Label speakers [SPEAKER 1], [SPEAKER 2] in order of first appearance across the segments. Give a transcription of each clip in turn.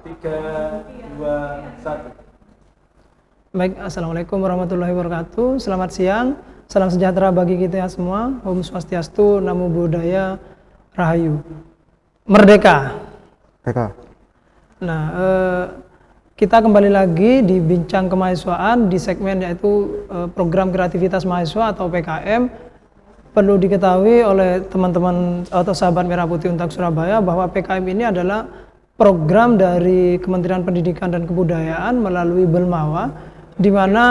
[SPEAKER 1] 3, 2, 1.
[SPEAKER 2] Baik, Assalamualaikum warahmatullahi wabarakatuh. Selamat siang, salam sejahtera bagi kita semua. Om Swastiastu, Namo Buddhaya, Rahayu. Merdeka.
[SPEAKER 3] Merdeka.
[SPEAKER 2] Nah, kita kembali lagi di Bincang Kemahasiswaan di segmen yaitu Program Kreativitas Mahasiswa atau PKM. Perlu diketahui oleh teman-teman atau sahabat Merah Putih Untak Surabaya bahwa PKM ini adalah program dari Kementerian Pendidikan dan Kebudayaan melalui Belmawa, di mana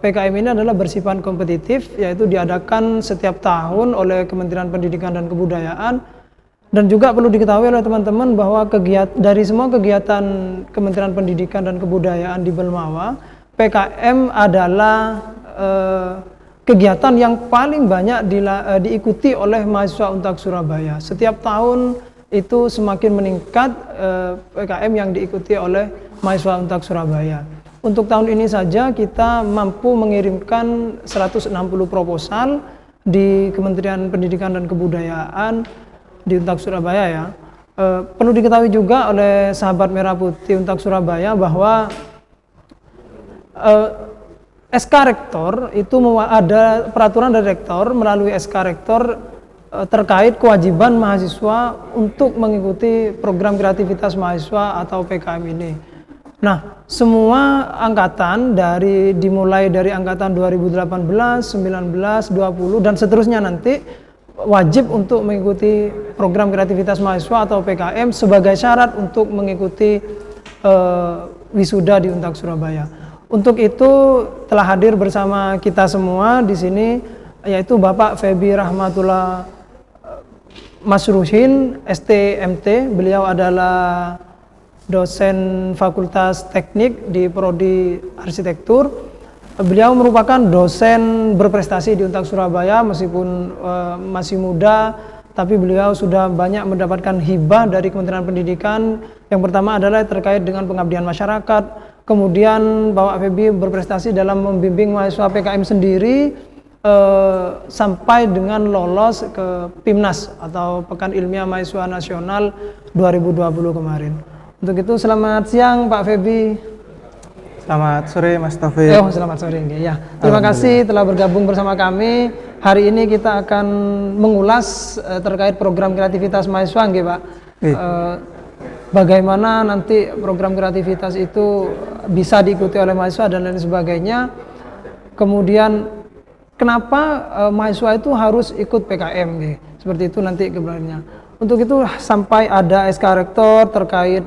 [SPEAKER 2] PKM ini adalah bersifat kompetitif, yaitu diadakan setiap tahun oleh Kementerian Pendidikan dan Kebudayaan. Dan juga perlu diketahui oleh teman-teman bahwa dari semua kegiatan Kementerian Pendidikan dan Kebudayaan di Belmawa, PKM adalah kegiatan yang paling banyak diikuti oleh mahasiswa Untak Surabaya. Setiap tahun itu semakin meningkat PKM yang diikuti oleh mahasiswa Untak Surabaya. Untuk tahun ini saja kita mampu mengirimkan 160 proposal di Kementerian Pendidikan dan Kebudayaan di Untak Surabaya ya. Perlu diketahui juga oleh sahabat Merah Putih Untak Surabaya bahwa SK Rektor itu ada peraturan dari Rektor, melalui SK Rektor terkait kewajiban mahasiswa untuk mengikuti program kreativitas mahasiswa atau PKM ini. Nah, semua angkatan dimulai dari angkatan 2018, 19, 20 dan seterusnya nanti wajib untuk mengikuti program kreativitas mahasiswa atau PKM sebagai syarat untuk mengikuti wisuda di Untak Surabaya. Untuk itu telah hadir bersama kita semua di sini yaitu Bapak Febi Rahmatullah Masruhin, STMT. Beliau adalah dosen Fakultas Teknik di Prodi Arsitektur. Beliau merupakan dosen berprestasi di Untak Surabaya meskipun masih muda, tapi beliau sudah banyak mendapatkan hibah dari Kementerian Pendidikan. Yang pertama adalah terkait dengan pengabdian masyarakat. Kemudian Bapak Febi berprestasi dalam membimbing mahasiswa PKM sendiri sampai dengan lolos ke PIMNAS atau Pekan Ilmiah Mahasiswa Nasional 2020 kemarin. Untuk itu selamat siang Pak Febi.
[SPEAKER 3] Selamat sore Mas Taufik.
[SPEAKER 2] Selamat sore. Ya. Terima kasih telah bergabung bersama kami. Hari ini kita akan mengulas terkait program kreativitas mahasiswa nggih, Pak. Bagaimana nanti program kreativitas itu bisa diikuti oleh mahasiswa dan lain sebagainya. Kemudian kenapa mahasiswa itu harus ikut PKM seperti itu nanti keberaniannya. Untuk itu sampai ada SK Rektor terkait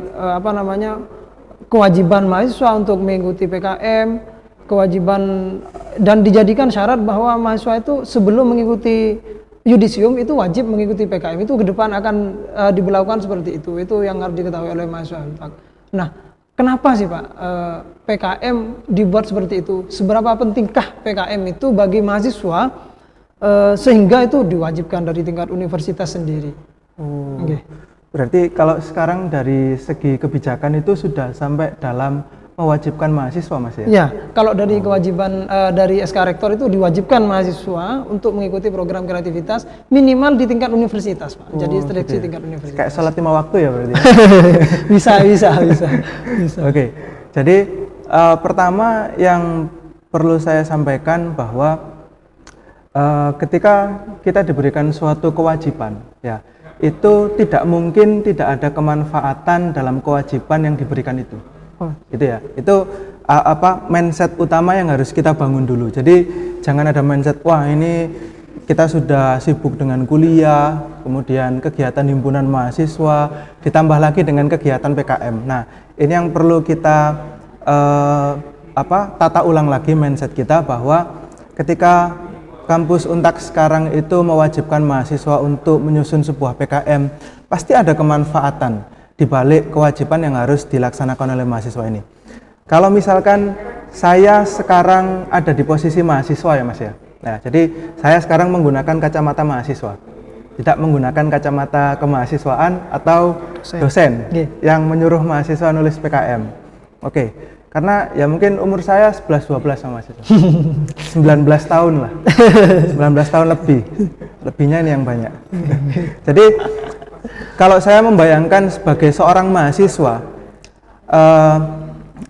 [SPEAKER 2] kewajiban mahasiswa untuk mengikuti PKM, kewajiban dan dijadikan syarat bahwa mahasiswa itu sebelum mengikuti yudisium itu wajib mengikuti PKM. Itu ke depan akan diberlakukan seperti itu. Itu yang harus diketahui oleh mahasiswa. Nah, kenapa sih Pak PKM dibuat seperti itu? Seberapa pentingkah PKM itu bagi mahasiswa sehingga itu diwajibkan dari tingkat universitas sendiri?
[SPEAKER 3] Berarti kalau sekarang dari segi kebijakan itu sudah sampai dalam mewajibkan mahasiswa, Mas ya?
[SPEAKER 2] Ya, kalau dari kewajiban dari SK Rektor itu diwajibkan mahasiswa untuk mengikuti program kreativitas minimal di tingkat universitas, Pak. Jadi seleksi tingkat universitas.
[SPEAKER 3] Kayak sholat 5 waktu ya berarti?
[SPEAKER 2] bisa.
[SPEAKER 3] Oke. Jadi pertama yang perlu saya sampaikan bahwa ketika kita diberikan suatu kewajiban, ya itu tidak mungkin tidak ada kemanfaatan dalam kewajiban yang diberikan itu. Gitu ya. Itu mindset utama yang harus kita bangun dulu. Jadi jangan ada mindset wah ini kita sudah sibuk dengan kuliah, kemudian kegiatan himpunan mahasiswa, ditambah lagi dengan kegiatan PKM. Nah, ini yang perlu kita tata ulang lagi mindset kita bahwa ketika kampus Untak sekarang itu mewajibkan mahasiswa untuk menyusun sebuah PKM, pasti ada kemanfaatan di balik kewajiban yang harus dilaksanakan oleh mahasiswa ini. Kalau misalkan saya sekarang ada di posisi mahasiswa ya Mas ya. Nah, jadi saya sekarang menggunakan kacamata mahasiswa. Tidak menggunakan kacamata kemahasiswaan atau dosen yang menyuruh mahasiswa nulis PKM. Oke. Karena ya mungkin umur saya 11-12 sama mahasiswa. 19 tahun lah. 19 tahun lebih. Lebihnya ini yang banyak. Jadi kalau saya membayangkan sebagai seorang mahasiswa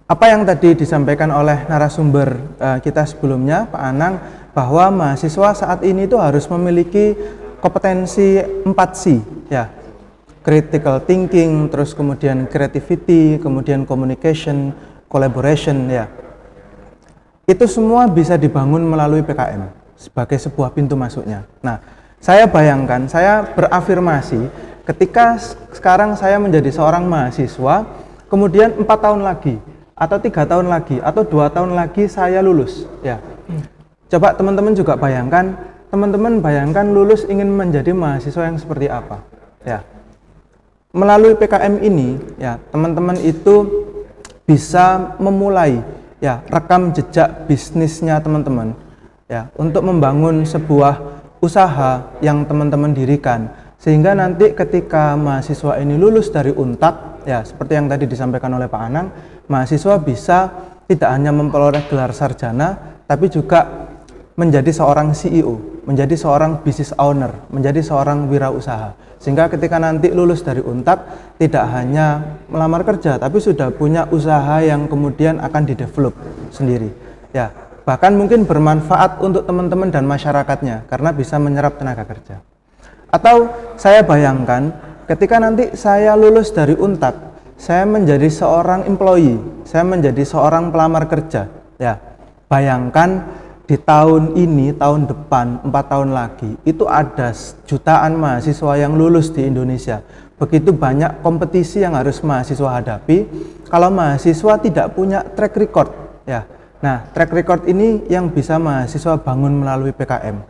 [SPEAKER 3] apa yang tadi disampaikan oleh narasumber kita sebelumnya, Pak Anang, bahwa mahasiswa saat ini itu harus memiliki kompetensi 4C, ya, critical thinking, terus kemudian creativity, kemudian communication, collaboration, ya. Itu semua bisa dibangun melalui PKM sebagai sebuah pintu masuknya. Nah, saya bayangkan, saya berafirmasi ketika sekarang saya menjadi seorang mahasiswa, kemudian 4 tahun lagi, atau 3 tahun lagi, atau 2 tahun lagi saya lulus, ya. Coba teman-teman juga bayangkan, teman-teman bayangkan lulus ingin menjadi mahasiswa yang seperti apa, ya. Melalui PKM ini, ya, teman-teman itu bisa memulai, ya, rekam jejak bisnisnya teman-teman, ya, untuk membangun sebuah usaha yang teman-teman dirikan, sehingga nanti ketika mahasiswa ini lulus dari Untak, ya, seperti yang tadi disampaikan oleh Pak Anang, mahasiswa bisa tidak hanya memperoleh gelar sarjana, tapi juga menjadi seorang CEO, menjadi seorang business owner, menjadi seorang wirausaha. Sehingga ketika nanti lulus dari Untak, tidak hanya melamar kerja, tapi sudah punya usaha yang kemudian akan didevelop sendiri. Ya, bahkan mungkin bermanfaat untuk teman-teman dan masyarakatnya, karena bisa menyerap tenaga kerja. Atau saya bayangkan, ketika nanti saya lulus dari Untak, saya menjadi seorang employee, saya menjadi seorang pelamar kerja. Ya, bayangkan di tahun ini, tahun depan, 4 tahun lagi, itu ada jutaan mahasiswa yang lulus di Indonesia. Begitu banyak kompetisi yang harus mahasiswa hadapi. Kalau mahasiswa tidak punya track record, ya. Nah, track record ini yang bisa mahasiswa bangun melalui PKM.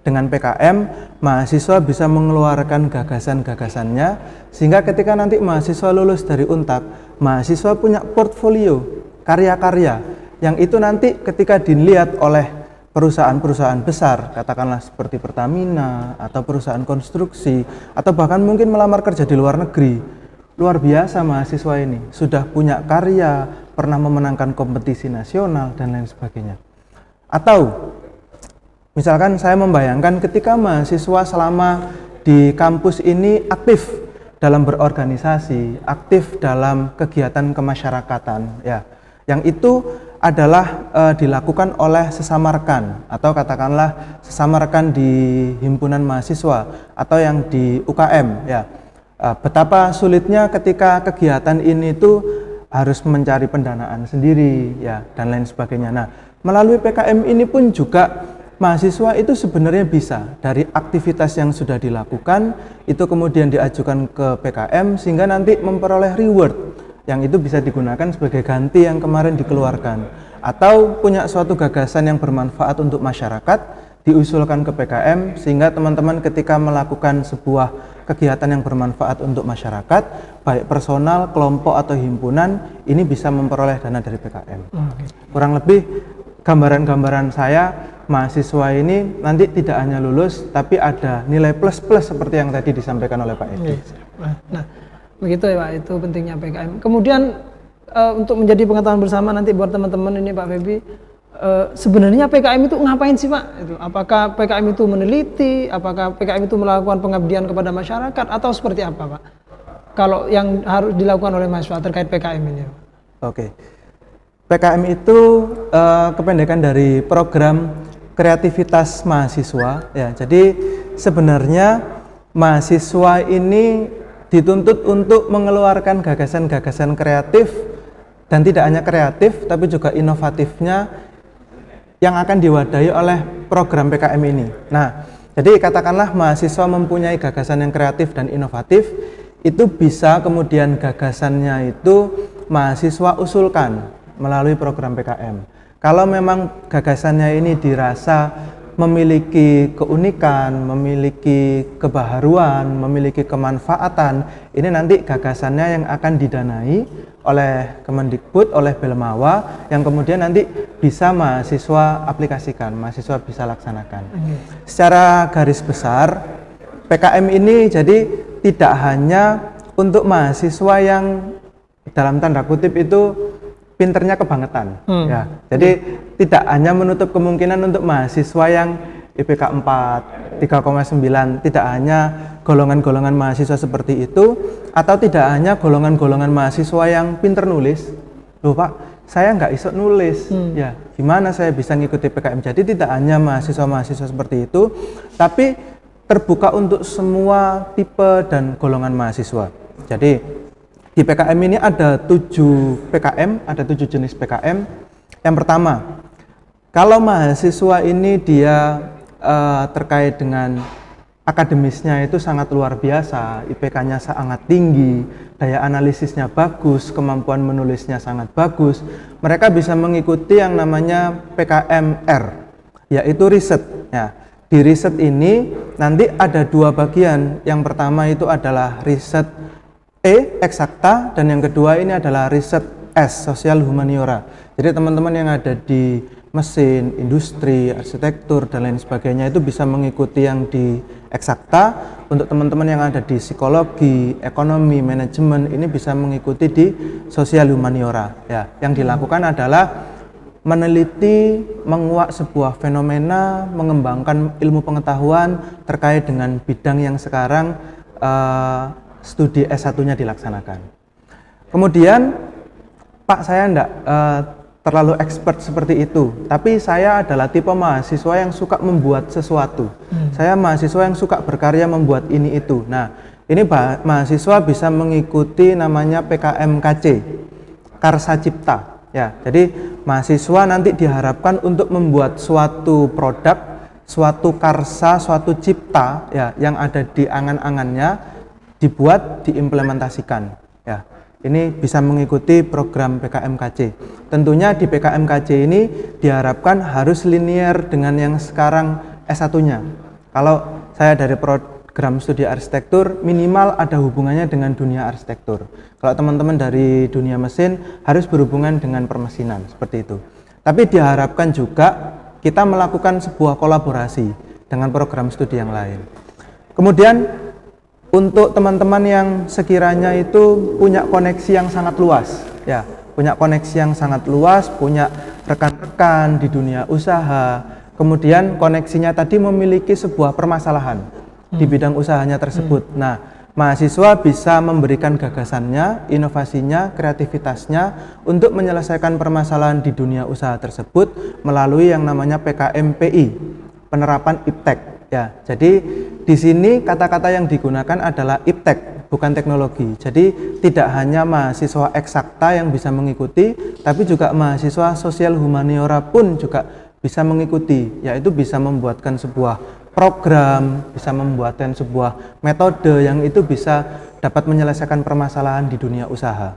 [SPEAKER 3] Dengan PKM, mahasiswa bisa mengeluarkan gagasan-gagasannya, sehingga ketika nanti mahasiswa lulus dari Untak, mahasiswa punya portfolio karya-karya yang itu nanti ketika dilihat oleh perusahaan-perusahaan besar, katakanlah seperti Pertamina atau perusahaan konstruksi, atau bahkan mungkin melamar kerja di luar negeri. Luar biasa mahasiswa ini, sudah punya karya, pernah memenangkan kompetisi nasional dan lain sebagainya. Atau misalkan saya membayangkan ketika mahasiswa selama di kampus ini aktif dalam berorganisasi, aktif dalam kegiatan kemasyarakatan, ya, yang itu adalah dilakukan oleh sesama rekan, atau katakanlah sesama rekan di himpunan mahasiswa atau yang di UKM, ya. Betapa sulitnya ketika kegiatan ini tuh harus mencari pendanaan sendiri, ya, dan lain sebagainya. Nah, melalui PKM ini pun juga mahasiswa itu sebenarnya bisa dari aktivitas yang sudah dilakukan itu kemudian diajukan ke PKM sehingga nanti memperoleh reward yang itu bisa digunakan sebagai ganti yang kemarin dikeluarkan, atau punya suatu gagasan yang bermanfaat untuk masyarakat diusulkan ke PKM sehingga teman-teman ketika melakukan sebuah kegiatan yang bermanfaat untuk masyarakat, baik personal, kelompok atau himpunan, ini bisa memperoleh dana dari PKM. Kurang lebih gambaran-gambaran saya, mahasiswa ini nanti tidak hanya lulus tapi ada nilai plus-plus seperti yang tadi disampaikan oleh Pak Edi.
[SPEAKER 2] Nah, begitu ya Pak, itu pentingnya PKM. Kemudian untuk menjadi pengetahuan bersama nanti buat teman-teman ini Pak Febi, sebenarnya PKM itu ngapain sih Pak? Apakah PKM itu meneliti, apakah PKM itu melakukan pengabdian kepada masyarakat, atau seperti apa Pak? Kalau yang harus dilakukan oleh mahasiswa terkait PKM ini.
[SPEAKER 3] Oke, PKM itu kependekan dari program kreativitas mahasiswa, ya. Jadi sebenarnya mahasiswa ini dituntut untuk mengeluarkan gagasan-gagasan kreatif, dan tidak hanya kreatif tapi juga inovatifnya yang akan diwadahi oleh program PKM ini. Nah, jadi katakanlah mahasiswa mempunyai gagasan yang kreatif dan inovatif, itu bisa kemudian gagasannya itu mahasiswa usulkan melalui program PKM. Kalau memang gagasannya ini dirasa memiliki keunikan, memiliki kebaharuan, memiliki kemanfaatan, ini nanti gagasannya yang akan didanai oleh Kemendikbud, oleh Belmawa, yang kemudian nanti bisa mahasiswa aplikasikan, mahasiswa bisa laksanakan. Secara garis besar, PKM ini jadi tidak hanya untuk mahasiswa yang dalam tanda kutip itu pinternya kebangetan, ya. Jadi tidak hanya menutup kemungkinan untuk mahasiswa yang IPK 4, 3,9, tidak hanya golongan-golongan mahasiswa seperti itu. atau tidak hanya golongan-golongan mahasiswa yang pinter nulis. Loh Pak, saya nggak iso nulis, ya gimana saya bisa ngikuti PKM? Jadi tidak hanya mahasiswa-mahasiswa seperti itu, tapi terbuka untuk semua tipe dan golongan mahasiswa. Jadi di PKM ini ada 7 PKM, ada 7 jenis PKM. Yang pertama, kalau mahasiswa ini dia terkait dengan akademisnya itu sangat luar biasa, IPK-nya sangat tinggi, daya analisisnya bagus, kemampuan menulisnya sangat bagus, mereka bisa mengikuti yang namanya PKMR, yaitu riset. Ya, di riset ini nanti ada 2 bagian. Yang pertama itu adalah riset eksakta, dan yang kedua ini adalah riset S, sosial humaniora. Jadi teman-teman yang ada di mesin, industri, arsitektur, dan lain sebagainya itu bisa mengikuti yang di eksakta. Untuk teman-teman yang ada di psikologi, ekonomi, manajemen, ini bisa mengikuti di sosial humaniora. Ya, yang dilakukan adalah meneliti, menguak sebuah fenomena, mengembangkan ilmu pengetahuan terkait dengan bidang yang sekarang studi S1-nya dilaksanakan. Kemudian, Pak, saya enggak terlalu expert seperti itu, tapi saya adalah tipe mahasiswa yang suka membuat sesuatu. Saya mahasiswa yang suka berkarya membuat ini itu. Nah, ini mahasiswa bisa mengikuti namanya PKMKC, Karsa Cipta. Ya, jadi mahasiswa nanti diharapkan untuk membuat suatu produk, suatu karsa, suatu cipta, ya, yang ada di angan-angannya dibuat, diimplementasikan. Ya. Ini bisa mengikuti program PKMKC. Tentunya di PKMKC ini diharapkan harus linear dengan yang sekarang S1-nya. Kalau saya dari program studi arsitektur, minimal ada hubungannya dengan dunia arsitektur. Kalau teman-teman dari dunia mesin, harus berhubungan dengan permesinan, seperti itu. Tapi diharapkan juga kita melakukan sebuah kolaborasi dengan program studi yang lain. Kemudian untuk teman-teman yang sekiranya itu punya koneksi yang sangat luas, ya, punya koneksi yang sangat luas, punya rekan-rekan di dunia usaha, kemudian koneksinya tadi memiliki sebuah permasalahan di bidang usahanya tersebut. Nah, mahasiswa bisa memberikan gagasannya, inovasinya, kreativitasnya untuk menyelesaikan permasalahan di dunia usaha tersebut melalui yang namanya PKMPI, penerapan IPTEK. Ya, jadi di sini kata-kata yang digunakan adalah IPTEK, bukan teknologi. Jadi tidak hanya mahasiswa eksakta yang bisa mengikuti, tapi juga mahasiswa sosial humaniora pun juga bisa mengikuti, yaitu bisa membuatkan sebuah program, bisa membuatkan sebuah metode yang itu bisa dapat menyelesaikan permasalahan di dunia usaha.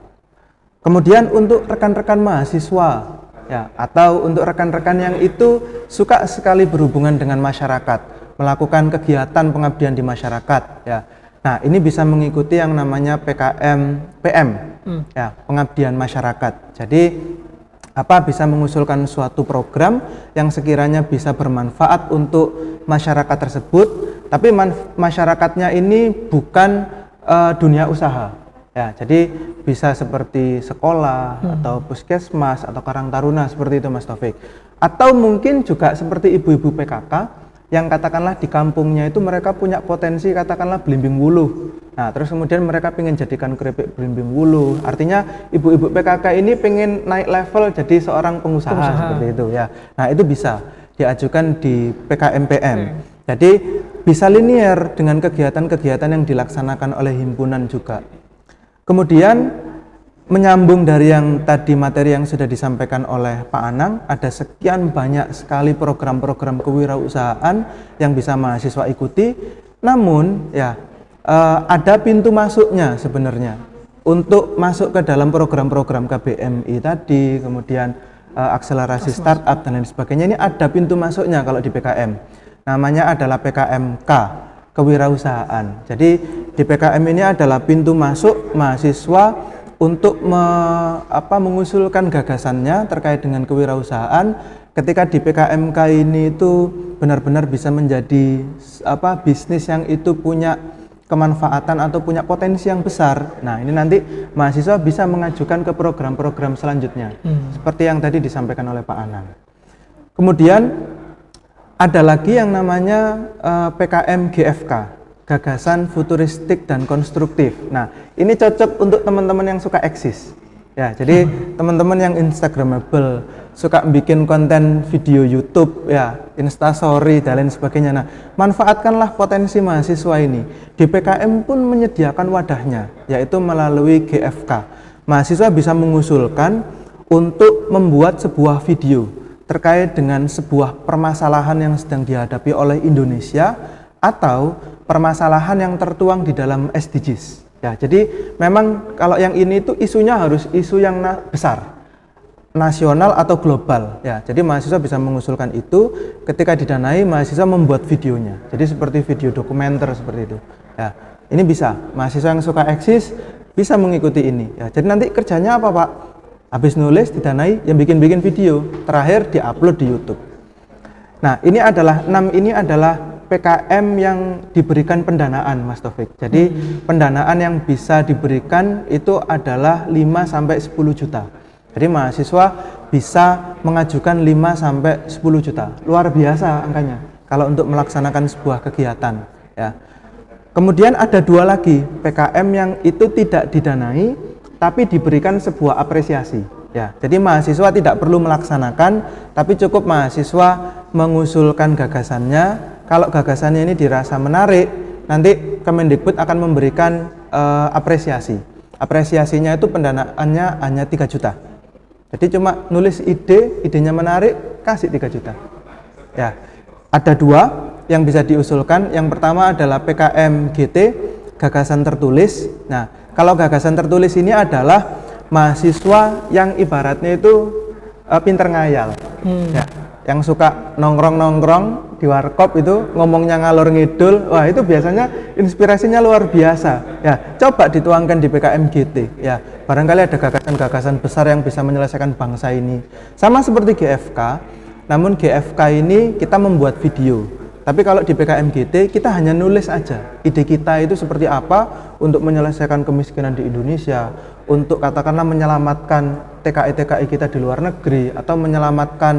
[SPEAKER 3] Kemudian untuk rekan-rekan mahasiswa, ya, atau untuk rekan-rekan yang itu suka sekali berhubungan dengan masyarakat, melakukan kegiatan pengabdian di masyarakat, ya. Nah, ini bisa mengikuti yang namanya PKM-PM, ya, pengabdian masyarakat. Jadi bisa mengusulkan suatu program yang sekiranya bisa bermanfaat untuk masyarakat tersebut, tapi masyarakatnya ini bukan dunia usaha. Ya, jadi bisa seperti sekolah atau puskesmas atau Karang Taruna, seperti itu Mas Taufik. Atau mungkin juga seperti ibu-ibu PKK yang katakanlah di kampungnya itu mereka punya potensi katakanlah belimbing wuluh. Nah, terus kemudian mereka pengen jadikan keripik belimbing wuluh. Artinya ibu-ibu PKK ini pengen naik level jadi seorang pengusaha. Seperti itu ya. Nah, itu bisa diajukan di PKMPM. Jadi bisa linear dengan kegiatan-kegiatan yang dilaksanakan oleh himpunan juga. Kemudian menyambung dari yang tadi materi yang sudah disampaikan oleh Pak Anang, ada sekian banyak sekali program-program kewirausahaan yang bisa mahasiswa ikuti. Namun ya ada pintu masuknya sebenarnya untuk masuk ke dalam program-program KBMI tadi, kemudian akselerasi startup dan lain sebagainya. Ini ada pintu masuknya kalau di PKM. Namanya adalah PKMK, kewirausahaan. Jadi di PKM ini adalah pintu masuk mahasiswa untuk mengusulkan gagasannya terkait dengan kewirausahaan. Ketika di PKMK ini itu benar-benar bisa menjadi bisnis yang itu punya kemanfaatan atau punya potensi yang besar. Nah, ini nanti mahasiswa bisa mengajukan ke program-program selanjutnya, seperti yang tadi disampaikan oleh Pak Anang. Kemudian ada lagi yang namanya PKM GFK, gagasan futuristik dan konstruktif. Nah, ini cocok untuk teman-teman yang suka eksis. Ya, jadi teman-teman yang instagramable, suka bikin konten video YouTube, ya, instastory dan lain sebagainya. Nah, manfaatkanlah potensi mahasiswa ini. Di PKM pun menyediakan wadahnya, yaitu melalui GFK. Mahasiswa bisa mengusulkan untuk membuat sebuah video terkait dengan sebuah permasalahan yang sedang dihadapi oleh Indonesia atau permasalahan yang tertuang di dalam SDGs. Ya, jadi memang kalau yang ini itu isunya harus isu yang besar, nasional atau global. Ya, jadi mahasiswa bisa mengusulkan itu. Ketika didanai, mahasiswa membuat videonya. Jadi seperti video dokumenter seperti itu. Ya, ini bisa. Mahasiswa yang suka eksis bisa mengikuti ini. Ya, jadi nanti kerjanya apa, Pak? Habis nulis didanai, yang bikin video. Terakhir diupload di YouTube. Nah, ini adalah 6 ini adalah PKM yang diberikan pendanaan, Mas Taufik. Jadi pendanaan yang bisa diberikan itu adalah 5 sampai 10 juta. Jadi mahasiswa bisa mengajukan 5 sampai 10 juta. Luar biasa angkanya kalau untuk melaksanakan sebuah kegiatan, ya. Kemudian ada 2 lagi PKM yang itu tidak didanai tapi diberikan sebuah apresiasi. Ya, jadi mahasiswa tidak perlu melaksanakan, tapi cukup mahasiswa mengusulkan gagasannya. Kalau gagasannya ini dirasa menarik, nanti Kemendikbud akan memberikan apresiasi. Apresiasinya itu pendanaannya hanya 3 juta. Jadi cuma nulis idenya menarik, kasih 3 juta. Ya, ada 2 yang bisa diusulkan. Yang pertama adalah PKM GT, gagasan tertulis. Nah, kalau gagasan tertulis ini adalah mahasiswa yang ibaratnya itu pinter ngayal, ya, yang suka nongkrong di warkop itu ngomongnya ngalor ngidul, wah itu biasanya inspirasinya luar biasa. Ya, coba dituangkan di PKM GT. Ya, barangkali ada gagasan-gagasan besar yang bisa menyelesaikan bangsa ini. Sama seperti GFK, namun GFK ini kita membuat video. Tapi kalau di PKM GT kita hanya nulis aja ide kita itu seperti apa untuk menyelesaikan kemiskinan di Indonesia, untuk katakanlah menyelamatkan TKI-TKI kita di luar negeri, atau menyelamatkan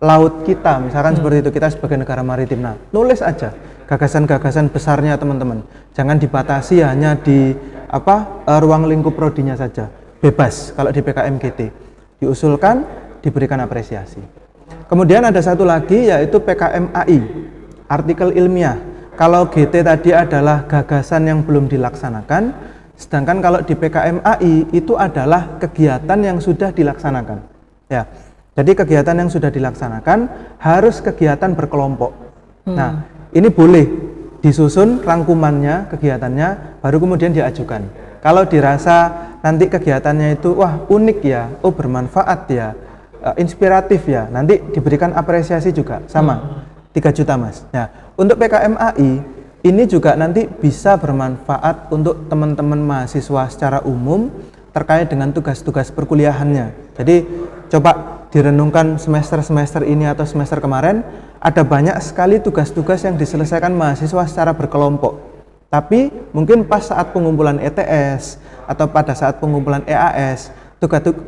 [SPEAKER 3] laut kita, misalkan seperti itu, kita sebagai negara maritim. Nah, nulis aja gagasan-gagasan besarnya teman-teman. Jangan dibatasi hanya di ruang lingkup prodinya saja. Bebas kalau di PKM GT. Diusulkan, diberikan apresiasi. Kemudian ada satu lagi yaitu PKM AI. Artikel ilmiah. Kalau GT tadi adalah gagasan yang belum dilaksanakan, sedangkan kalau di PKM AI itu adalah kegiatan yang sudah dilaksanakan. Ya, jadi kegiatan yang sudah dilaksanakan harus kegiatan berkelompok. Nah, ini boleh disusun rangkumannya, kegiatannya, baru kemudian diajukan. Kalau dirasa nanti kegiatannya itu wah unik ya, oh bermanfaat ya, inspiratif ya, nanti diberikan apresiasi juga sama. 3 juta Mas. Nah, untuk PKM AI ini juga nanti bisa bermanfaat untuk teman-teman mahasiswa secara umum terkait dengan tugas-tugas perkuliahannya. Jadi coba direnungkan semester-semester ini atau semester kemarin, ada banyak sekali tugas-tugas yang diselesaikan mahasiswa secara berkelompok. Tapi mungkin pas saat pengumpulan ETS atau pada saat pengumpulan EAS,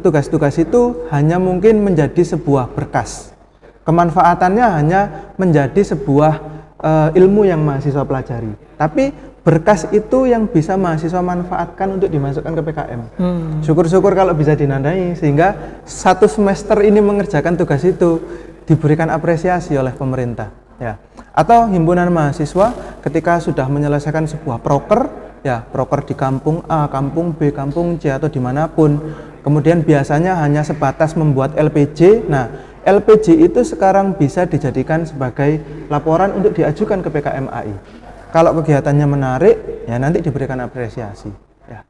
[SPEAKER 3] tugas-tugas itu hanya mungkin menjadi sebuah berkas. Kemanfaatannya hanya menjadi sebuah ilmu yang mahasiswa pelajari. Tapi berkas itu yang bisa mahasiswa manfaatkan untuk dimasukkan ke PKM. Syukur-syukur kalau bisa dinandai, sehingga 1 semester ini mengerjakan tugas itu diberikan apresiasi oleh pemerintah. Ya. Atau himpunan mahasiswa ketika sudah menyelesaikan sebuah proker, ya proker di kampung A, kampung B, kampung C atau dimanapun, kemudian biasanya hanya sebatas membuat LPJ. Nah, LPJ itu sekarang bisa dijadikan sebagai laporan untuk diajukan ke PKM AI. Kalau kegiatannya menarik, ya nanti diberikan apresiasi. Ya.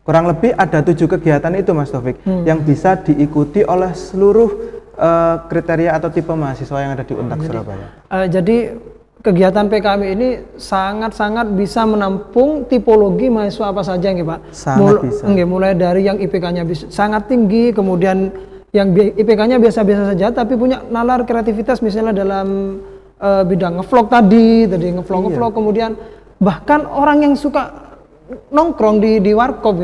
[SPEAKER 3] Kurang lebih ada 7 kegiatan itu Mas Taufik, yang bisa diikuti oleh seluruh kriteria atau tipe mahasiswa yang ada di Untak Surabaya.
[SPEAKER 2] Jadi kegiatan PKM ini sangat-sangat bisa menampung tipologi mahasiswa apa saja nggih Pak?
[SPEAKER 3] Sangat bisa.
[SPEAKER 2] Mulai dari yang IPK-nya sangat tinggi, kemudian yang IPK-nya biasa-biasa saja tapi punya nalar kreativitas misalnya dalam bidang ngevlog tadi ngevlog, kemudian bahkan orang yang suka nongkrong di warkop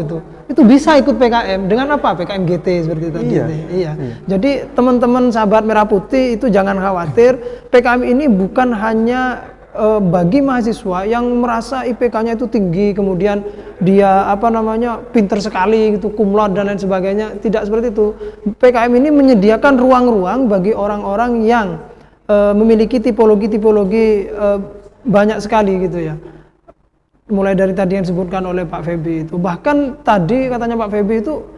[SPEAKER 2] itu bisa ikut PKM dengan apa? PKM GT seperti tadi. Iya. Jadi teman-teman sahabat Merah Putih itu jangan khawatir, PKM ini bukan hanya bagi mahasiswa yang merasa IPK-nya itu tinggi, kemudian dia pinter sekali gitu, cum laude dan lain sebagainya, tidak seperti itu. PKM ini menyediakan ruang-ruang bagi orang-orang yang memiliki tipologi-tipologi banyak sekali gitu ya. Mulai dari tadi yang disebutkan oleh Pak Feby itu, bahkan tadi katanya Pak Feby itu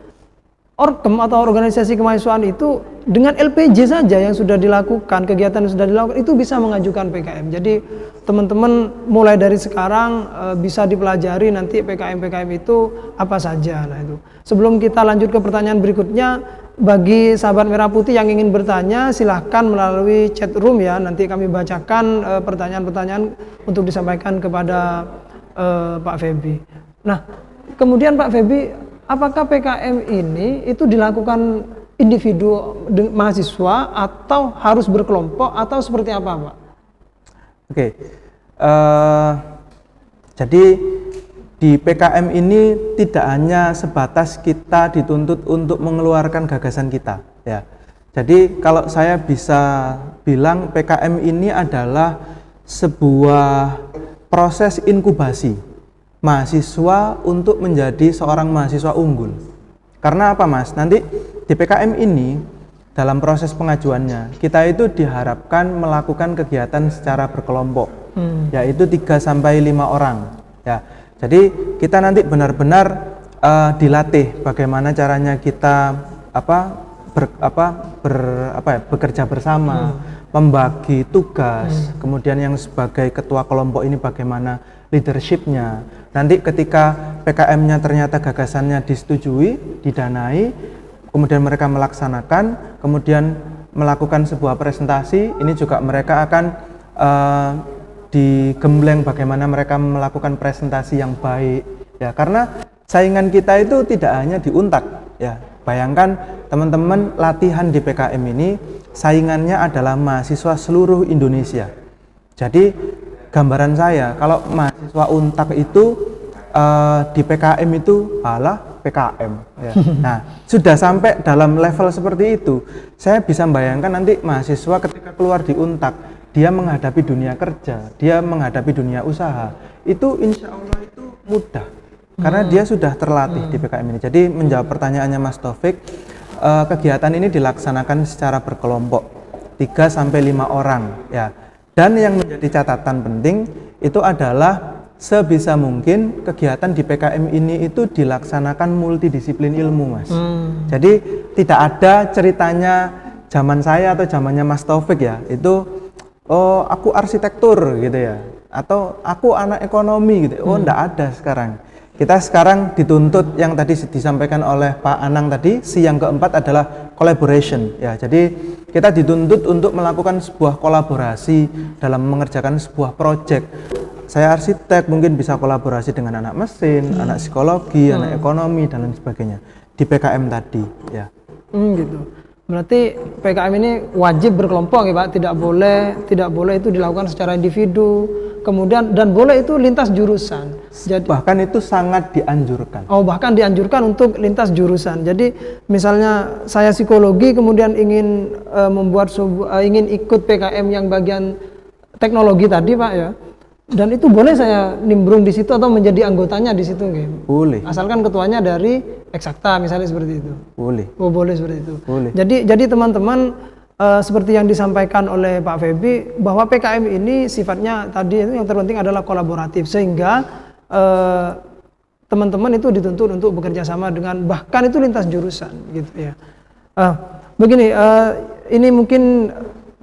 [SPEAKER 2] Orkem atau organisasi kemahasiswaan itu dengan LPJ saja yang sudah dilakukan, kegiatan yang sudah dilakukan itu bisa mengajukan PKM. Jadi teman-teman mulai dari sekarang bisa dipelajari nanti PKM-PKM itu apa saja. Nah itu. Sebelum kita lanjut ke pertanyaan berikutnya, bagi sahabat Merah Putih yang ingin bertanya silahkan melalui chat room ya. Nanti kami bacakan pertanyaan-pertanyaan untuk disampaikan kepada Pak Feby. Nah kemudian Pak Feby, apakah PKM ini itu dilakukan individu mahasiswa atau harus berkelompok atau seperti apa, Pak?
[SPEAKER 3] Oke, jadi di PKM ini tidak hanya sebatas kita dituntut untuk mengeluarkan gagasan kita, ya. Jadi kalau saya bisa bilang PKM ini adalah sebuah proses inkubasi mahasiswa untuk menjadi seorang mahasiswa unggul. Karena apa Mas? Nanti di PKM ini dalam proses pengajuannya kita itu diharapkan melakukan kegiatan secara berkelompok, yaitu 3-5 orang. Ya, jadi kita nanti benar-benar dilatih bagaimana caranya kita bekerja bersama, membagi tugas, kemudian yang sebagai ketua kelompok ini bagaimana leadershipnya. Nanti ketika PKM-nya ternyata gagasannya disetujui, didanai, kemudian mereka melaksanakan, kemudian melakukan sebuah presentasi, ini juga mereka akan digembleng bagaimana mereka melakukan presentasi yang baik, ya. Karena saingan kita itu tidak hanya di Untak, ya. Bayangkan teman-teman latihan di PKM ini saingannya adalah mahasiswa seluruh Indonesia. Jadi gambaran saya kalau mahasiswa Untak itu di PKM itu PKM ya. Nah sudah sampai dalam level seperti itu, saya bisa membayangkan nanti mahasiswa ketika keluar di Untak, dia menghadapi dunia kerja, dia menghadapi dunia usaha, itu insya Allah itu mudah karena dia sudah terlatih di PKM ini. Jadi menjawab pertanyaannya Mas Taufik, kegiatan ini dilaksanakan secara berkelompok 3-5 orang ya. Dan yang menjadi catatan penting itu adalah sebisa mungkin kegiatan di PKM ini itu dilaksanakan multidisiplin ilmu, Mas. Jadi tidak ada ceritanya zaman saya atau zamannya Mas Taufik ya, itu oh aku arsitektur gitu ya, atau aku anak ekonomi gitu. Oh enggak ada sekarang. Kita sekarang dituntut yang tadi disampaikan oleh Pak Anang tadi, yang keempat adalah collaboration ya. Jadi kita dituntut untuk melakukan sebuah kolaborasi dalam mengerjakan sebuah project. Saya arsitek, mungkin bisa kolaborasi dengan anak mesin, anak psikologi, anak ekonomi dan lain sebagainya di PKM tadi ya.
[SPEAKER 2] Gitu. Berarti PKM ini wajib berkelompok ya Pak, tidak boleh itu dilakukan secara individu, kemudian dan boleh itu lintas jurusan. Jadi
[SPEAKER 3] bahkan itu sangat dianjurkan.
[SPEAKER 2] Oh, bahkan dianjurkan untuk lintas jurusan. Jadi misalnya saya psikologi kemudian ingin ingin ikut PKM yang bagian teknologi tadi Pak ya. Dan itu boleh saya nimbrung di situ atau menjadi anggotanya di situ nggih?
[SPEAKER 3] Boleh.
[SPEAKER 2] Asalkan ketuanya dari eksakta misalnya seperti itu.
[SPEAKER 3] Boleh.
[SPEAKER 2] Oh, boleh seperti itu.
[SPEAKER 3] Boleh.
[SPEAKER 2] Jadi teman-teman seperti yang disampaikan oleh Pak Feby bahwa PKM ini sifatnya tadi itu yang terpenting adalah kolaboratif, sehingga teman-teman itu dituntut untuk bekerja sama dengan bahkan itu lintas jurusan gitu ya. Begini, ini mungkin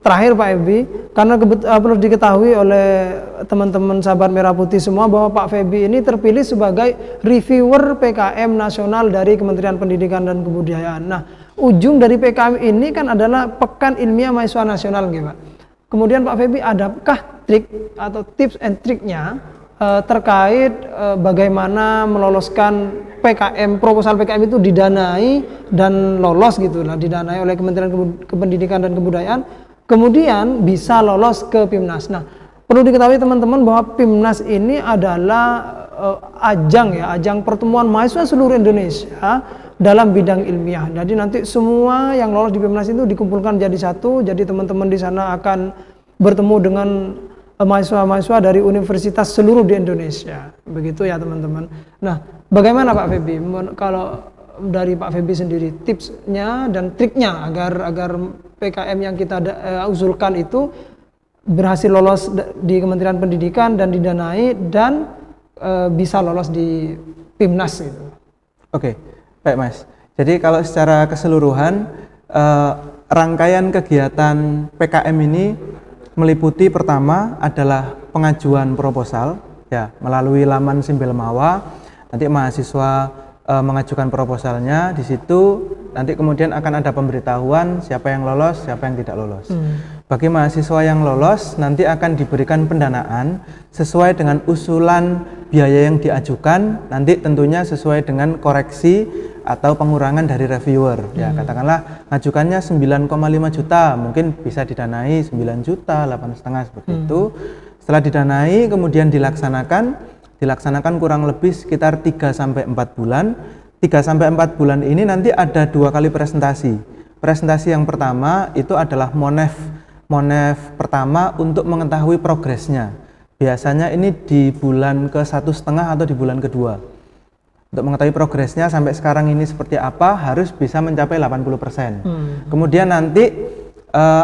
[SPEAKER 2] terakhir Pak Feby, karena perlu diketahui oleh teman-teman sahabat Merah Putih semua bahwa Pak Feby ini terpilih sebagai reviewer PKM nasional dari Kementerian Pendidikan dan Kebudayaan. Nah, ujung dari PKM ini kan adalah Pekan Ilmiah Mahasiswa Nasional gitu Pak. Kemudian Pak Feby, adakah trik atau tips and triknya terkait bagaimana meloloskan PKM, proposal PKM itu didanai dan lolos gitu lah, didanai oleh Kementerian Pendidikan dan Kebudayaan, kemudian bisa lolos ke PIMNAS. Nah, perlu diketahui teman-teman bahwa PIMNAS ini adalah ajang pertemuan mahasiswa seluruh Indonesia dalam bidang ilmiah. Jadi nanti semua yang lolos di PIMNAS itu dikumpulkan jadi satu. Jadi teman-teman di sana akan bertemu dengan mahasiswa-mahasiswa dari universitas seluruh di Indonesia. Begitu ya teman-teman. Nah, bagaimana Pak Feby? Kalau dari Pak Feby sendiri tipsnya dan triknya agar PKM yang kita usulkan itu berhasil lolos di Kementerian Pendidikan dan didanai dan bisa lolos di PIMNAS gitu.
[SPEAKER 3] Oke, baik Mas. Jadi kalau secara keseluruhan rangkaian kegiatan PKM ini meliputi pertama adalah pengajuan proposal ya melalui laman Simbelmawa. Nanti mahasiswa mengajukan proposalnya, di situ nanti kemudian akan ada pemberitahuan siapa yang lolos, siapa yang tidak lolos. Bagi mahasiswa yang lolos nanti akan diberikan pendanaan sesuai dengan usulan biaya yang diajukan, nanti tentunya sesuai dengan koreksi atau pengurangan dari reviewer. Ya, katakanlah ngajukannya 9,5 juta, mungkin bisa didanai 9 juta, 8,5 seperti itu. Setelah didanai kemudian dilaksanakan kurang lebih sekitar 3 sampai 4 bulan. 3 sampai 4 bulan ini nanti ada 2 kali presentasi. Presentasi yang pertama itu adalah Monef pertama untuk mengetahui progresnya. Biasanya ini di bulan ke-1,5 atau di bulan kedua. Untuk mengetahui progresnya sampai sekarang ini seperti apa, harus bisa mencapai 80%. Kemudian nanti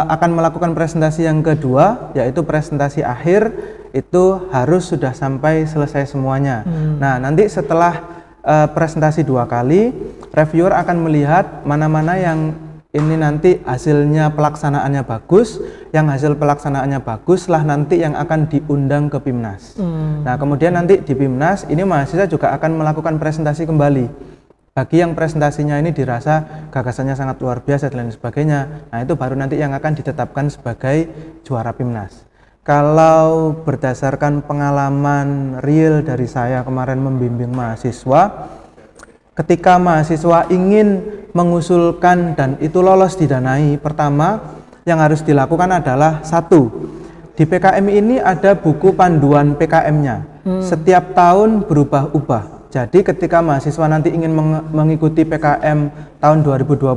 [SPEAKER 3] akan melakukan presentasi yang kedua, yaitu presentasi akhir, itu harus sudah sampai selesai semuanya. Nah, nanti setelah presentasi 2 kali, reviewer akan melihat mana-mana yang ini nanti hasilnya pelaksanaannya bagus, yang hasil pelaksanaannya bagus lah nanti yang akan diundang ke PIMNAS. Nah, kemudian nanti di PIMNAS ini mahasiswa juga akan melakukan presentasi kembali. Bagi yang presentasinya ini dirasa gagasannya sangat luar biasa dan lain sebagainya, nah itu baru nanti yang akan ditetapkan sebagai juara PIMNAS. Kalau berdasarkan pengalaman real dari saya kemarin membimbing mahasiswa, ketika mahasiswa ingin mengusulkan dan itu lolos didanai, pertama yang harus dilakukan adalah 1, di PKM ini ada buku panduan PKM-nya. Setiap tahun berubah-ubah. Jadi ketika mahasiswa nanti ingin mengikuti PKM tahun 2022,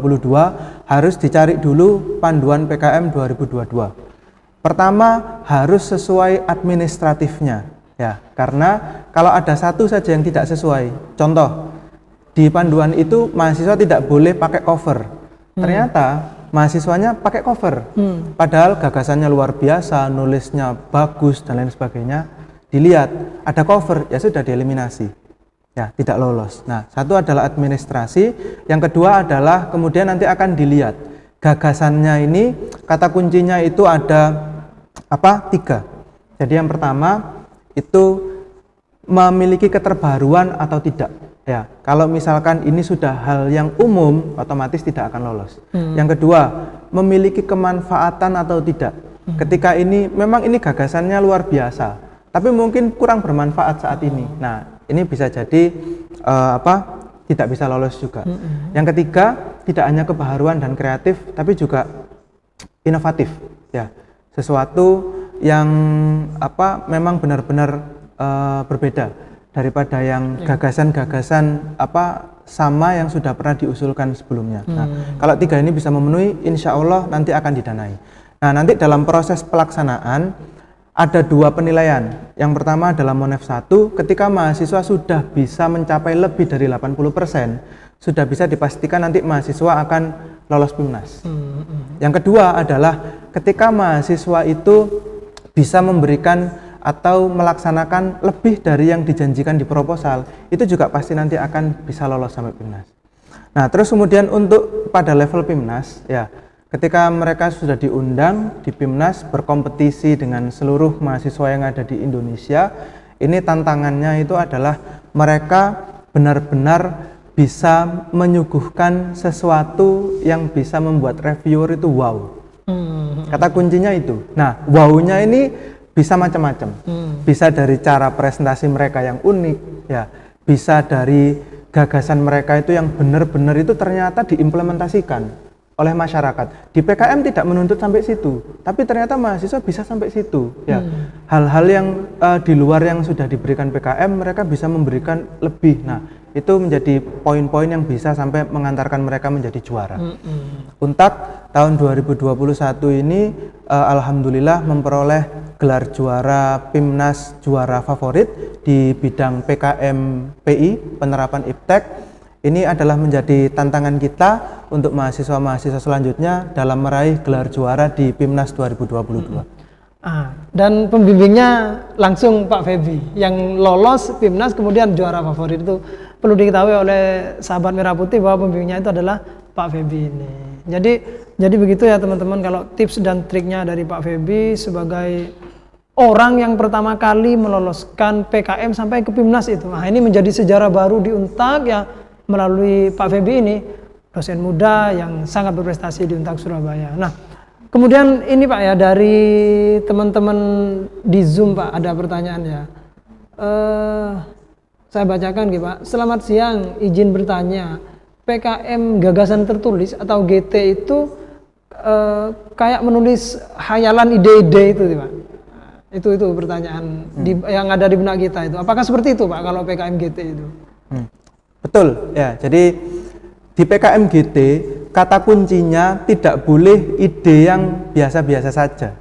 [SPEAKER 3] harus dicari dulu panduan PKM 2022. Pertama, harus sesuai administratifnya ya, karena kalau ada satu saja yang tidak sesuai, contoh di panduan itu mahasiswa tidak boleh pakai cover. Ternyata mahasiswanya pakai cover. Padahal gagasannya luar biasa, nulisnya bagus dan lain sebagainya. Dilihat ada cover, ya sudah dieliminasi. Ya, tidak lolos. Nah, satu adalah administrasi, yang kedua adalah kemudian nanti akan dilihat gagasannya ini, kata kuncinya itu ada 3. Jadi yang pertama itu memiliki keterbaruan atau tidak. Ya, kalau misalkan ini sudah hal yang umum, otomatis tidak akan lolos. Yang kedua, memiliki kemanfaatan atau tidak. Ketika ini memang ini gagasannya luar biasa, tapi mungkin kurang bermanfaat saat ini. Nah, ini bisa jadi tidak bisa lolos juga. Yang ketiga, tidak hanya kebaharuan dan kreatif, tapi juga inovatif. Ya, sesuatu yang memang benar-benar berbeda daripada yang gagasan-gagasan sama yang sudah pernah diusulkan sebelumnya. Nah, kalau 3 ini bisa memenuhi, insya Allah nanti akan didanai. Nah, nanti dalam proses pelaksanaan ada 2 penilaian. Yang pertama adalah Monef 1, ketika mahasiswa sudah bisa mencapai lebih dari 80%, sudah bisa dipastikan nanti mahasiswa akan lolos PIMNAS. Yang kedua adalah ketika mahasiswa itu bisa memberikan atau melaksanakan lebih dari yang dijanjikan di proposal, itu juga pasti nanti akan bisa lolos sampai PIMNAS. Nah, terus kemudian untuk pada level PIMNAS, ya, ketika mereka sudah diundang di PIMNAS berkompetisi dengan seluruh mahasiswa yang ada di Indonesia, ini tantangannya itu adalah mereka benar-benar bisa menyuguhkan sesuatu yang bisa membuat reviewer itu wow. Kata kuncinya itu. Nah, wow-nya ini bisa macam-macam, bisa dari cara presentasi mereka yang unik, ya, bisa dari gagasan mereka itu yang benar-benar itu ternyata diimplementasikan oleh masyarakat. Di PKM tidak menuntut sampai situ, tapi ternyata mahasiswa bisa sampai situ. Ya, hal-hal yang di luar yang sudah diberikan PKM mereka bisa memberikan lebih. Nah, itu menjadi poin-poin yang bisa sampai mengantarkan mereka menjadi juara. Untak tahun 2021 ini alhamdulillah memperoleh gelar juara PIMNAS juara favorit di bidang PKM PI, penerapan IPTEK. Ini adalah menjadi tantangan kita untuk mahasiswa-mahasiswa selanjutnya dalam meraih gelar juara di PIMNAS 2022.
[SPEAKER 2] Dan pembimbingnya langsung Pak Feby yang lolos PIMNAS kemudian juara favorit. Itu perlu diketahui oleh sahabat Merah Putih bahwa pembimbingnya itu adalah Pak Feby ini. Jadi begitu ya teman-teman, kalau tips dan triknya dari Pak Feby sebagai orang yang pertama kali meloloskan PKM sampai ke PIMNAS itu. Nah, ini menjadi sejarah baru di Untak ya, melalui Pak Feby ini, dosen muda yang sangat berprestasi di Untak Surabaya. Nah, kemudian ini Pak ya, dari teman-teman di Zoom Pak, ada pertanyaan ya. Saya bacakan gitu Pak. Selamat siang, izin bertanya. PKM gagasan tertulis atau GT itu kayak menulis hayalan ide-ide itu Pak. Itu pertanyaan yang ada di benak kita itu. Apakah seperti itu Pak kalau PKM GT itu?
[SPEAKER 3] Betul ya. Jadi di PKM GT kata kuncinya tidak boleh ide yang biasa-biasa saja.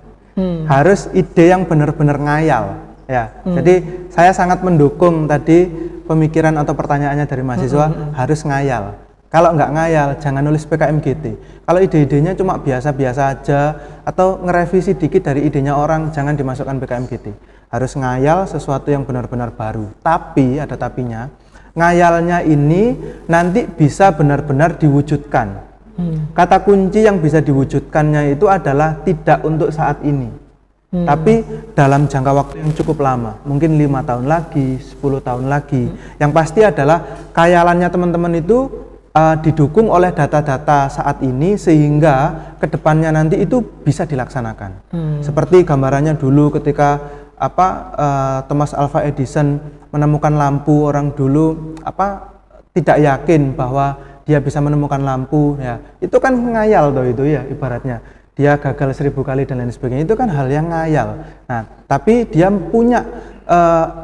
[SPEAKER 3] Harus ide yang benar-benar ngayal ya. Jadi saya sangat mendukung tadi pemikiran atau pertanyaannya dari mahasiswa, harus ngayal. Kalau nggak ngayal, jangan nulis PKM GT. Kalau ide-idenya cuma biasa-biasa aja atau ngerevisi dikit dari idenya orang, jangan dimasukkan PKM GT. Harus ngayal sesuatu yang benar-benar baru. Tapi ada tapinya, ngayalnya ini nanti bisa benar-benar diwujudkan. Kata kunci yang bisa diwujudkannya itu adalah tidak untuk saat ini, tapi dalam jangka waktu yang cukup lama, mungkin 5 tahun lagi, 10 tahun lagi. Yang pasti adalah khayalannya teman-teman itu didukung oleh data-data saat ini sehingga kedepannya nanti itu bisa dilaksanakan. Seperti gambarannya dulu ketika Thomas Alva Edison menemukan lampu, orang dulu tidak yakin bahwa dia bisa menemukan lampu ya. Itu kan ngayal toh itu ya, ibaratnya dia gagal 1000 kali dan lain sebagainya, itu kan hal yang ngayal. Nah, tapi dia punya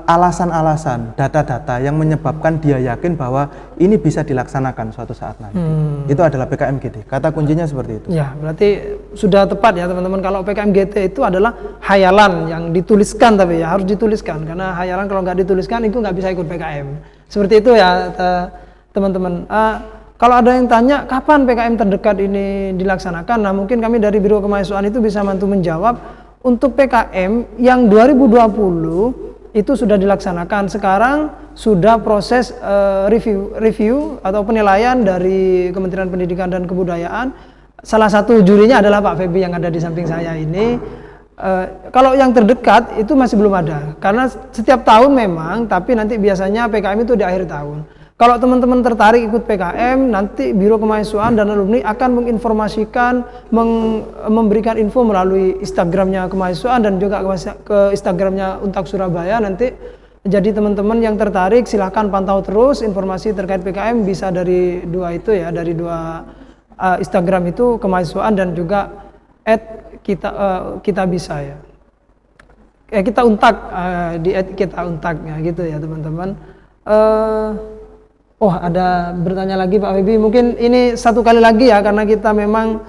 [SPEAKER 3] alasan-alasan, data-data yang menyebabkan dia yakin bahwa ini bisa dilaksanakan suatu saat nanti. Itu adalah PKM GT. Kata kuncinya seperti itu. Ya,
[SPEAKER 2] berarti sudah tepat ya teman-teman. Kalau PKM GT itu adalah hayalan yang dituliskan, tapi ya harus dituliskan, karena hayalan kalau nggak dituliskan itu nggak bisa ikut PKM. Seperti itu ya teman-teman. Kalau ada yang tanya kapan PKM terdekat ini dilaksanakan, nah mungkin kami dari Biro Kemahasiswaan itu bisa bantu menjawab. Untuk PKM yang 2020 itu sudah dilaksanakan. Sekarang sudah proses review atau penilaian dari Kementerian Pendidikan dan Kebudayaan. Salah satu jurinya adalah Pak Feby yang ada di samping saya ini. Kalau yang terdekat itu masih belum ada, karena setiap tahun memang, tapi nanti biasanya PKM itu di akhir tahun. Kalau teman-teman tertarik ikut PKM, nanti Biro Kemahasiswaan dan alumni akan menginformasikan, memberikan info melalui Instagramnya Kemahasiswaan dan juga ke Instagramnya Untak Surabaya nanti. Jadi teman-teman yang tertarik silahkan pantau terus informasi terkait PKM, bisa dari dua itu ya, dari dua Instagram itu, Kemahasiswaan dan juga @kita bisa ya. Kita Untak di @kita Untak ya, gitu ya teman-teman. Oh, ada bertanya lagi Pak Feby, mungkin ini satu kali lagi ya, karena kita memang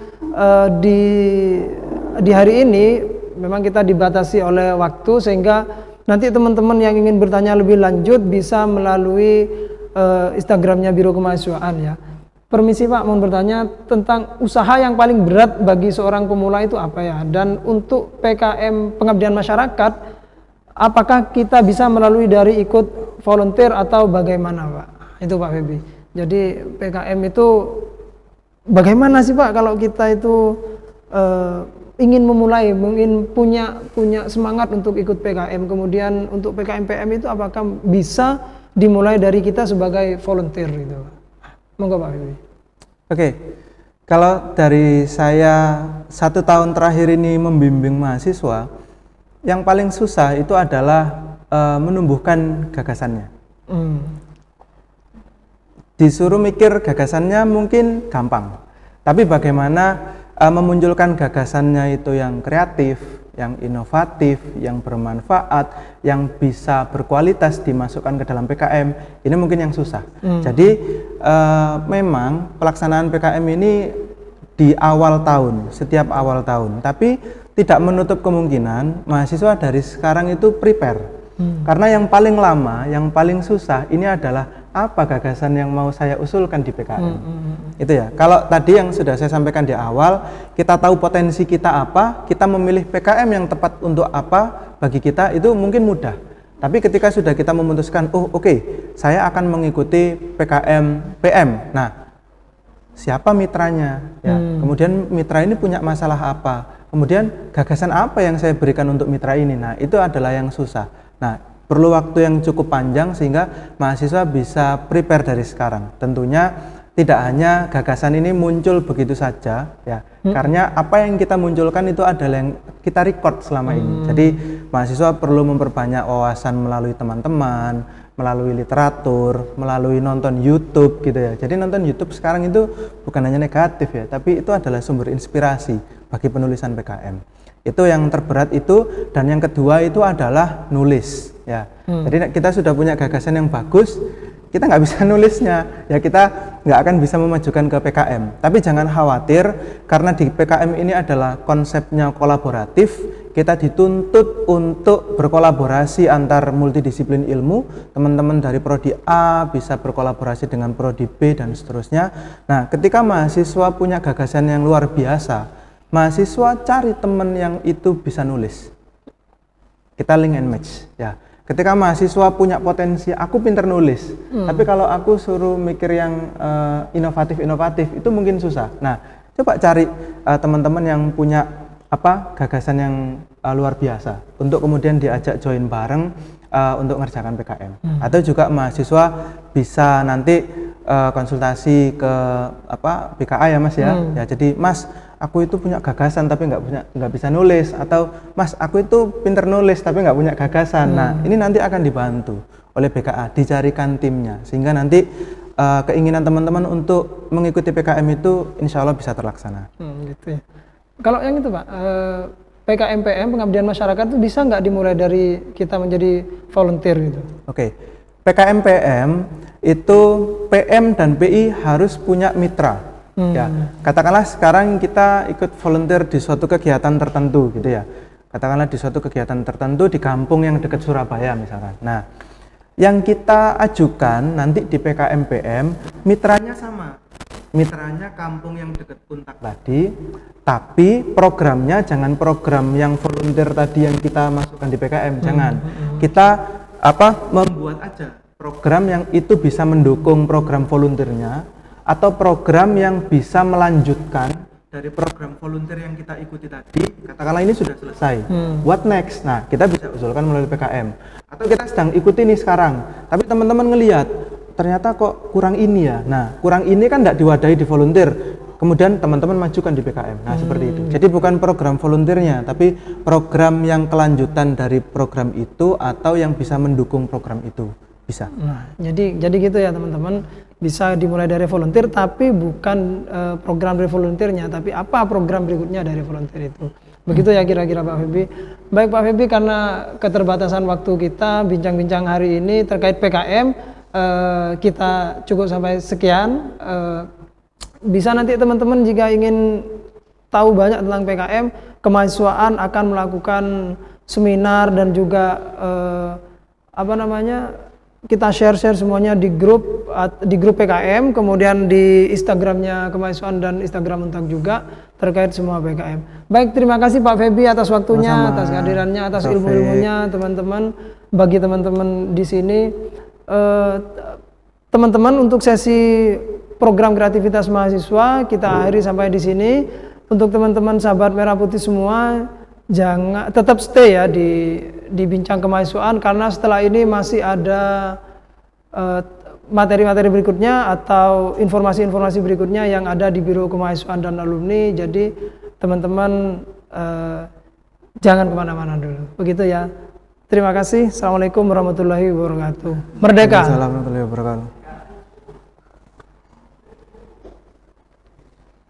[SPEAKER 2] di hari ini memang kita dibatasi oleh waktu, sehingga nanti teman-teman yang ingin bertanya lebih lanjut bisa melalui Instagramnya Biro Kemahasiswaan ya. Permisi Pak, mau bertanya tentang usaha yang paling berat bagi seorang pemula itu apa ya, dan untuk PKM pengabdian masyarakat apakah kita bisa melalui dari ikut volunteer atau bagaimana Pak? Itu Pak Feby. Jadi PKM itu bagaimana sih Pak kalau kita itu ingin memulai, ingin punya semangat untuk ikut PKM, kemudian untuk PKM PM itu apakah bisa dimulai dari kita sebagai volunteer itu? Monggo Pak Feby.
[SPEAKER 3] Oke, kalau dari saya 1 tahun terakhir ini membimbing mahasiswa, yang paling susah itu adalah menumbuhkan gagasannya. Disuruh mikir gagasannya mungkin gampang, tapi bagaimana memunculkan gagasannya itu yang kreatif, yang inovatif, yang bermanfaat, yang bisa berkualitas dimasukkan ke dalam PKM, ini mungkin yang susah. Jadi memang pelaksanaan PKM ini di awal tahun, setiap awal tahun, tapi tidak menutup kemungkinan mahasiswa dari sekarang itu prepare. Karena yang paling lama, yang paling susah ini adalah apa gagasan yang mau saya usulkan di PKM. Itu ya. Kalau tadi yang sudah saya sampaikan di awal, kita tahu potensi kita apa, kita memilih PKM yang tepat untuk apa bagi kita itu mungkin mudah. Tapi ketika sudah kita memutuskan, oh oke, saya akan mengikuti PKM PM. Nah, siapa mitranya? Ya. Kemudian mitra ini punya masalah apa? Kemudian gagasan apa yang saya berikan untuk mitra ini? Nah, itu adalah yang susah. Nah, perlu waktu yang cukup panjang sehingga mahasiswa bisa prepare dari sekarang. Tentunya tidak hanya gagasan ini muncul begitu saja, ya. Karena apa yang kita munculkan itu adalah yang kita record selama ini. Jadi mahasiswa perlu memperbanyak wawasan melalui teman-teman, melalui literatur, melalui nonton YouTube gitu ya. Jadi nonton YouTube sekarang itu bukan hanya negatif ya, tapi itu adalah sumber inspirasi bagi penulisan PKM. Itu yang terberat itu, dan yang kedua itu adalah nulis ya. Jadi kita sudah punya gagasan yang bagus, kita nggak bisa nulisnya ya, kita nggak akan bisa memajukan ke PKM. Tapi jangan khawatir, karena di PKM ini adalah konsepnya kolaboratif, kita dituntut untuk berkolaborasi antar multidisiplin ilmu. Teman-teman dari prodi A bisa berkolaborasi dengan prodi B dan seterusnya. Nah, ketika mahasiswa punya gagasan yang luar biasa, mahasiswa cari teman yang itu bisa nulis. Kita link and match ya. Ketika mahasiswa punya potensi, aku pinter nulis, tapi kalau aku suruh mikir yang inovatif itu mungkin susah. Nah, coba cari teman-teman yang punya gagasan yang luar biasa untuk kemudian diajak join bareng untuk ngerjakan PKM. Atau juga mahasiswa bisa nanti konsultasi ke BKA ya Mas ya. Ya, jadi Mas, aku itu punya gagasan tapi nggak bisa nulis, atau Mas, aku itu pinter nulis tapi nggak punya gagasan. Nah, ini nanti akan dibantu oleh BKA, dicarikan timnya, sehingga nanti keinginan teman-teman untuk mengikuti PKM itu insya Allah bisa terlaksana.
[SPEAKER 2] Gitu ya. Kalau yang itu Pak, PKM PM, pengabdian masyarakat itu bisa nggak dimulai dari kita menjadi volunteer gitu?
[SPEAKER 3] Oke, PKM PM itu PM dan PI harus punya mitra. Ya, katakanlah sekarang kita ikut volunteer di suatu kegiatan tertentu gitu ya. Katakanlah di suatu kegiatan tertentu di kampung yang dekat Surabaya misalkan. Nah, yang kita ajukan nanti di PKM PM, mitranya sama. Mitranya kampung yang dekat Untak tadi, tapi programnya jangan program yang volunteer tadi yang kita masukkan di PKM, jangan. Kita membuat aja program yang itu bisa mendukung program volunteernya, atau program yang bisa melanjutkan dari program volunteer yang kita ikuti tadi. Katakanlah ini sudah selesai, what next? Nah, kita bisa usulkan melalui PKM. Atau kita sedang ikuti nih sekarang, tapi teman-teman ngelihat ternyata kok kurang ini ya. Nah, kurang ini kan tidak diwadahi di volunteer, kemudian teman-teman majukan di PKM. Nah, seperti itu. Jadi bukan program volunteernya, tapi program yang kelanjutan dari program itu atau yang bisa mendukung program itu. Bisa.
[SPEAKER 2] Nah, jadi gitu ya teman-teman, bisa dimulai dari volunteer tapi bukan program dari volunteernya, tapi apa program berikutnya dari volunteer itu. Begitu ya kira-kira Pak Feby. Baik Pak Feby, karena keterbatasan waktu kita bincang-bincang hari ini terkait PKM, kita cukup sampai sekian. Bisa nanti teman-teman jika ingin tahu banyak tentang PKM, kemahasiswaan akan melakukan seminar dan juga kita share semuanya di grup PKM, kemudian di Instagramnya kemahasiswaan dan Instagram Untak juga terkait semua PKM. Baik, terima kasih Pak Feby atas waktunya, atas kehadirannya, atas ilmu-ilmunya teman-teman. Bagi teman-teman di sini, teman-teman, untuk sesi program kreativitas mahasiswa kita akhiri sampai di sini. Untuk teman-teman sahabat Merah Putih semua, jangan tetap stay ya di bincang kemahasiswaan, karena setelah ini masih ada materi-materi berikutnya atau informasi-informasi berikutnya yang ada di Biro Kemahasiswaan dan Alumni. Jadi teman-teman jangan kemana-mana dulu, begitu ya. Terima kasih. Assalamualaikum warahmatullahi wabarakatuh. Merdeka.
[SPEAKER 3] Assalamualaikum warahmatullahi wabarakatuh.